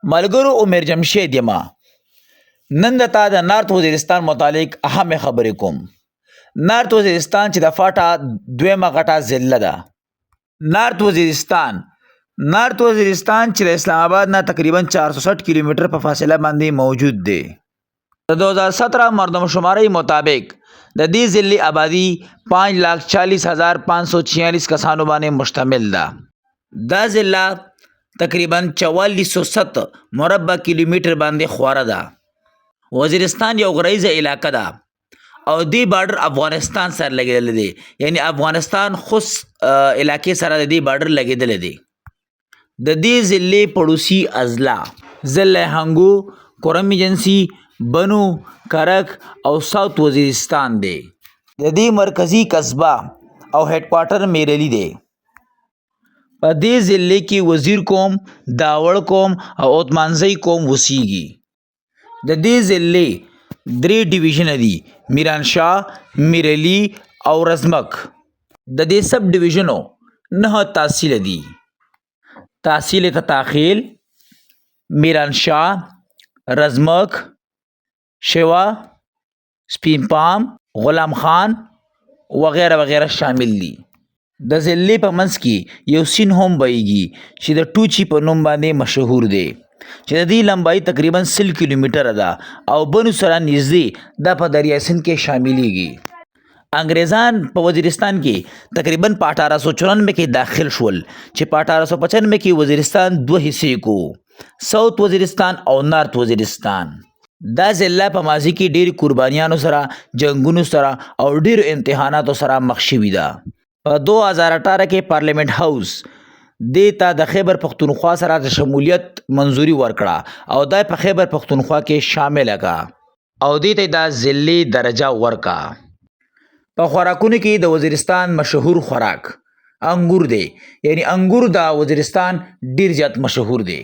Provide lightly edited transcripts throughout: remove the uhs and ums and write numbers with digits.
ملګرو عمر جمشید یما. نن د تا د نارت وزیرستان متعلق اهم خبرې کوم. نارت وزیرستان چې د فاټا دویمه غټه ضلع ده. نارت وزیرستان چې د اسلام آباد نه تقریبا 460 کیلومتر په فاصله باندې موجود دی. د 2017 مردم شمارۍ مطابق د دې ضلع آبادی 5,40,546 کسانو باندې مشتمل ده. دا ضلع تقریبا 4407 مربع کیلومتر باندې خواره ده. وزیرستان یو غریزه علاقه ده او دی بارډر افغانستان سره لګیدل دی، یعنی افغانستان خص علاقې سره د دې بارډر لګیدل دی. د دې ضلع پړوسی اضلاع ضلع هنګو، کورم ایجنسی، بنو، کرک او ساوت وزیرستان دی. د دې مرکزی قصبه او هډ کوارټر میرلی دی. په دې ضلع کې وزیر قوم، داوړ قوم او عثمانزی قوم اوسیږي. د دې ضلع 3 ډیویژن دي: میرانشاه، میرلی او رزمک. د دې سب ډیویژنو 9 تحصیل دي: تحصیل تطاخیل، میرانشاه، رزمک، شوا، سپین پام، غلام خان وغیره وغیره شامل دي. د ضلع په منځ کې یو سیند هم بهیږي چې د ټوچي په نوم باندې مشهور دی، چې د دې لمبایي تقریبا 100 کیلومتره ده او بنو سره نږدې دا په دریای سند کې شاملیږي. انګریزان په وزیرستان کې تقریبا په 1894 کې داخل شول، چې په 1895 کې وزیرستان 2 حصې کو: ساوت وزیرستان او نارت وزیرستان. دا ضلع په ماضي کې ډېر قربانیانو سره، جنگونو سره او ډېرو امتحاناتو سره مخ شوي ده. په 2018 کې پارلیمنت هاوس دې ته د خیبر پختونخوا سره د شمولیت منظوري ورکړه او دا په خیبر پختونخوا کې شامل کړه او دې ته د ضلع درجه ورکړه. په خوراکونو کې د وزیرستان مشهور خوراک انګور دی، یعنی انګور د وزیرستان ډیر زیات مشهور دی.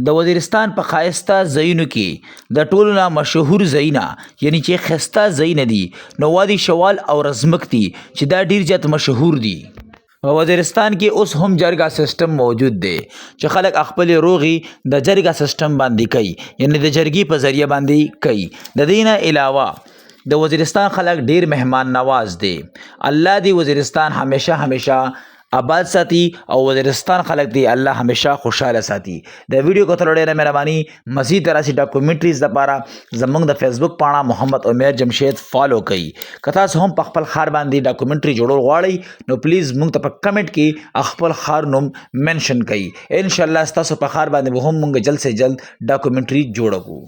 د وزیرستان په ښایسته ځایونو کې د ټولو نه مشهور ځایونه، یعنی چې ښایسته ځایونه دي، نو وادي شوال او رزمک دي چې دا ډیر زیات مشهور دي. په وزیرستان کې اوس هم جرګه سیستم موجود دی چې خلک خپل روغي د جرګه سیستم باندې کوي، یعنی د جرګې په ذریعہ باندې کوي. د دې نه علاوه د وزیرستان خلک ډیر مهمان نواز دي. الله دې وزیرستان همیشه آباد ساتي او وزیرستان خلک دی الله همیشه خوشاله ساتي. د ویډیو کتلو ډیره مهرباني. مزید داسې ډاکومنټریز لپاره زموږ د فیسبوک پاڼه محمد عمر جمشید فالو کړئ. که تاسو هم په خپل ښار باندې ډاکومنټري جوړول غواړئ نو پلیز موږ ته په کمنټ کې خپل ښار نوم منشن کړئ. انشاءالله ستاسو په ښار باندې به هم موږ جلد سے جلد ډاکومنټري جوړ کړو.